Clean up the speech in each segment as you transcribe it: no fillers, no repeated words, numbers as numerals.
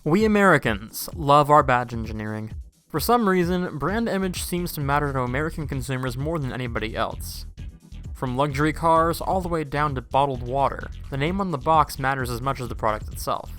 We Americans love our badge engineering. For some reason, brand image seems to matter to American consumers more than anybody else. From luxury cars all the way down to bottled water, the name on the box matters as much as the product itself.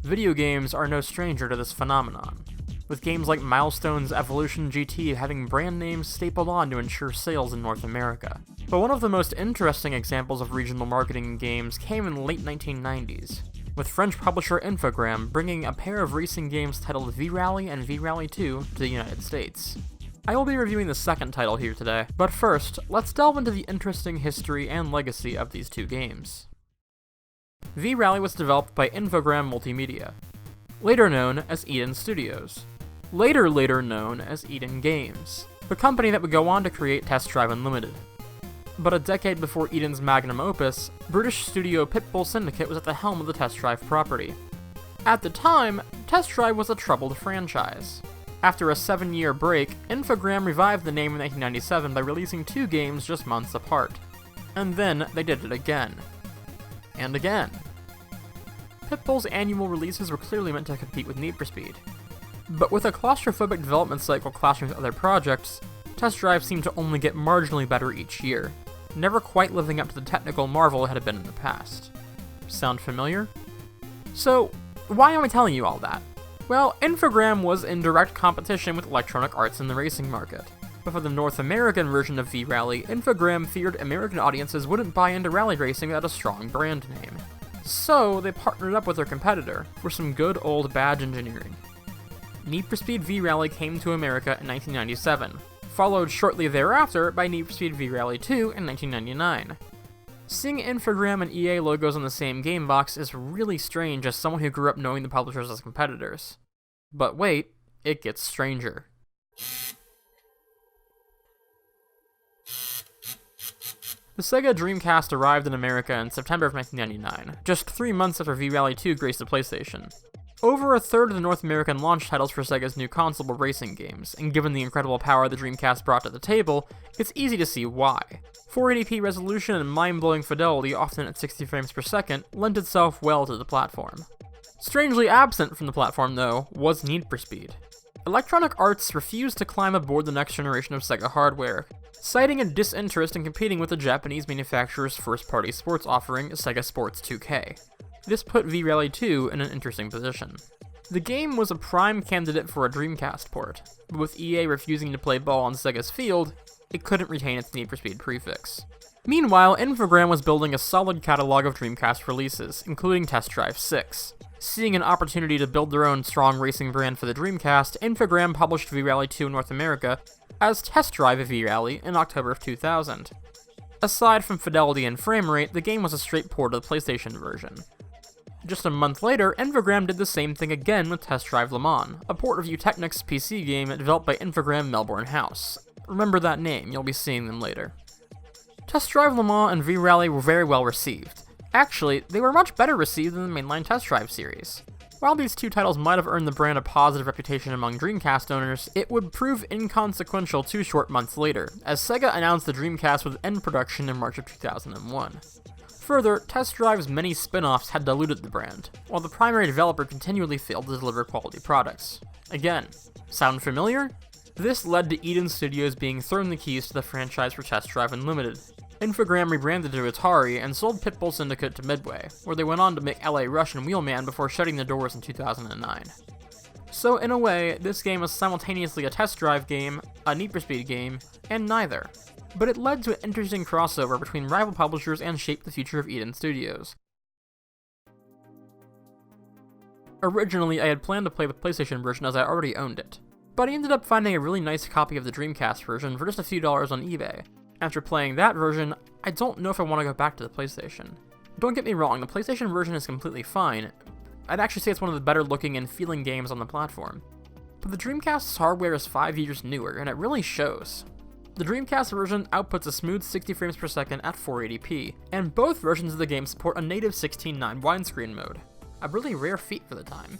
Video games are no stranger to this phenomenon, with games like Milestone's Evolution GT having brand names stapled on to ensure sales in North America. But one of the most interesting examples of regional marketing in games came in the late 1990s, with French publisher Infogrames bringing a pair of racing games titled V-Rally and V-Rally 2 to the United States. I will be reviewing the second title here today, but first, let's delve into the interesting history and legacy of these two games. V-Rally was developed by Infogrames Multimedia, later known as Eden Studios, later known as Eden Games, the company that would go on to create Test Drive Unlimited. But a decade before Eden's magnum opus, British studio Pitbull Syndicate was at the helm of the Test Drive property. At the time, Test Drive was a troubled franchise. After a 7-year break, Infogrames revived the name in 1997 by releasing 2 games just months apart. And then they did it again. And again. Pitbull's annual releases were clearly meant to compete with Need for Speed. But with a claustrophobic development cycle clashing with other projects, Test Drive seemed to only get marginally better each year, never quite living up to the technical marvel it had been in the past. Sound familiar? So, why am I telling you all that? Well, Infogrames was in direct competition with Electronic Arts in the racing market. But for the North American version of V-Rally, Infogrames feared American audiences wouldn't buy into rally racing without a strong brand name. So, they partnered up with their competitor for some good old badge engineering. Need for Speed V-Rally came to America in 1997, followed shortly thereafter by Need for Speed V-Rally 2 in 1999. Seeing Infogrames and EA logos on the same game box is really strange as someone who grew up knowing the publishers as competitors. But wait, it gets stranger. The Sega Dreamcast arrived in America in September of 1999, just 3 months after V-Rally 2 graced the PlayStation. Over a third of the North American launch titles for Sega's new console were racing games, and given the incredible power the Dreamcast brought to the table, it's easy to see why. 480p resolution and mind-blowing fidelity, often at 60 frames per second, lent itself well to the platform. Strangely absent from the platform, though, was Need for Speed. Electronic Arts refused to climb aboard the next generation of Sega hardware, citing a disinterest in competing with the Japanese manufacturer's first-party sports offering, Sega Sports 2K. This put V-Rally 2 in an interesting position. The game was a prime candidate for a Dreamcast port, but with EA refusing to play ball on Sega's field, it couldn't retain its Need for Speed prefix. Meanwhile, Infogrames was building a solid catalog of Dreamcast releases, including Test Drive 6. Seeing an opportunity to build their own strong racing brand for the Dreamcast, Infogrames published V-Rally 2 in North America as Test Drive V-Rally in October of 2000. Aside from fidelity and frame rate, the game was a straight port of the PlayStation version. Just a month later, Infogrames did the same thing again with Test Drive Le Mans, a port of Utechnic's PC game developed by Infogrames Melbourne House. Remember that name, you'll be seeing them later. Test Drive Le Mans and V-Rally were very well received. Actually, they were much better received than the mainline Test Drive series. While these two titles might have earned the brand a positive reputation among Dreamcast owners, it would prove inconsequential 2 short months later, as Sega announced the Dreamcast would end production in March of 2001. Further, Test Drive's many spin-offs had diluted the brand, while the primary developer continually failed to deliver quality products. Again, sound familiar? This led to Eden Studios being thrown the keys to the franchise for Test Drive Unlimited. Infogrames rebranded to Atari and sold Pitbull Syndicate to Midway, where they went on to make LA Rush and Wheelman before shutting the doors in 2009. So in a way, this game was simultaneously a Test Drive game, a Need for Speed game, and neither. But it led to an interesting crossover between rival publishers and shaped the future of Eden Studios. Originally, I had planned to play the PlayStation version as I already owned it, but I ended up finding a really nice copy of the Dreamcast version for just a few dollars on eBay. After playing that version, I don't know if I want to go back to the PlayStation. Don't get me wrong, the PlayStation version is completely fine. I'd actually say it's one of the better looking and feeling games on the platform. But the Dreamcast's hardware is 5 years newer, and it really shows. The Dreamcast version outputs a smooth 60 frames per second at 480p, and both versions of the game support a native 16:9 widescreen mode, a really rare feat for the time.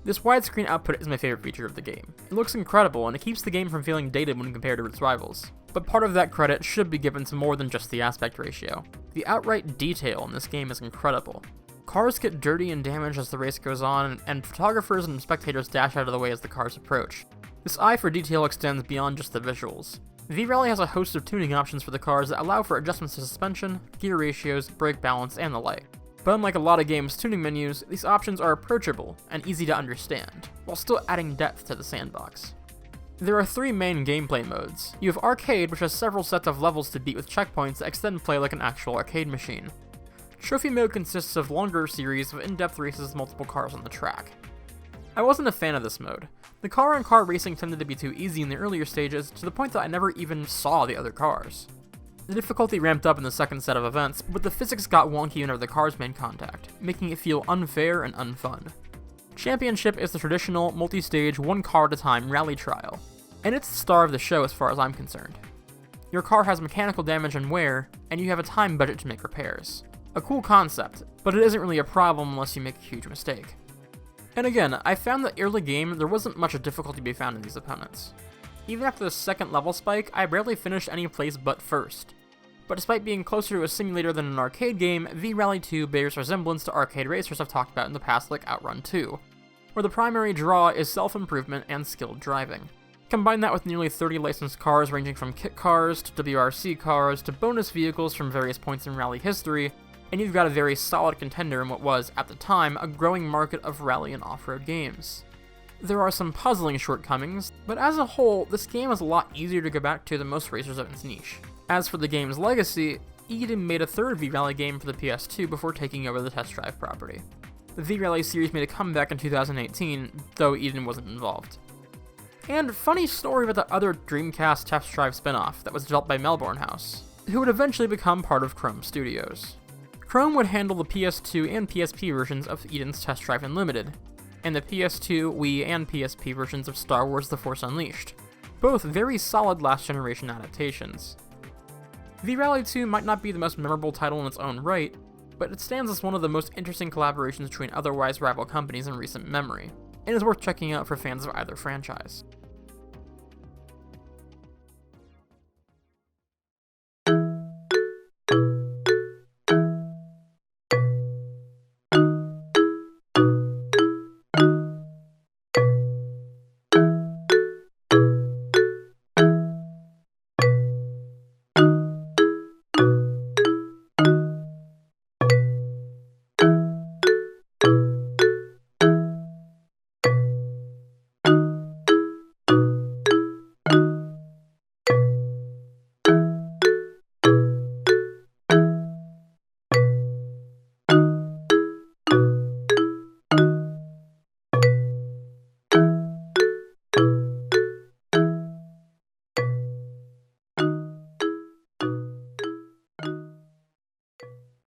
This widescreen output is my favorite feature of the game. It looks incredible, and it keeps the game from feeling dated when compared to its rivals. But part of that credit should be given to more than just the aspect ratio. The outright detail in this game is incredible. Cars get dirty and damaged as the race goes on, and photographers and spectators dash out of the way as the cars approach. This eye for detail extends beyond just the visuals. V-Rally has a host of tuning options for the cars that allow for adjustments to suspension, gear ratios, brake balance, and the like. But unlike a lot of games' tuning menus, these options are approachable and easy to understand, while still adding depth to the sandbox. There are 3 main gameplay modes. You have Arcade, which has several sets of levels to beat with checkpoints that extend play like an actual arcade machine. Trophy mode consists of longer series of in-depth races with multiple cars on the track. I wasn't a fan of this mode. The car-on-car racing tended to be too easy in the earlier stages, to the point that I never even saw the other cars. The difficulty ramped up in the second set of events, but the physics got wonky whenever the cars made contact, making it feel unfair and unfun. Championship is the traditional, multi-stage, one car at a time rally trial, and it's the star of the show as far as I'm concerned. Your car has mechanical damage and wear, and you have a time budget to make repairs. A cool concept, but it isn't really a problem unless you make a huge mistake. And again, I found that early game there wasn't much difficulty to be found in these opponents. Even after the second level spike, I barely finished any place but first. But despite being closer to a simulator than an arcade game, V-Rally 2 bears resemblance to arcade racers I've talked about in the past like Outrun 2, where the primary draw is self-improvement and skilled driving. Combine that with nearly 30 licensed cars ranging from kit cars to WRC cars to bonus vehicles from various points in rally history, and you've got a very solid contender in what was, at the time, a growing market of rally and off-road games. There are some puzzling shortcomings, but as a whole, this game is a lot easier to go back to than most racers of its niche. As for the game's legacy, Eden made a third V-Rally game for the PS2 before taking over the Test Drive property. The V-Rally series made a comeback in 2018, though Eden wasn't involved. And funny story about the other Dreamcast Test Drive spin-off that was developed by Melbourne House, who would eventually become part of Chrome Studios. Chrome would handle the PS2 and PSP versions of Eden's Test Drive Unlimited, and the PS2, Wii, and PSP versions of Star Wars The Force Unleashed, both very solid last-generation adaptations. V-Rally 2 might not be the most memorable title in its own right, but it stands as one of the most interesting collaborations between otherwise rival companies in recent memory, and is worth checking out for fans of either franchise.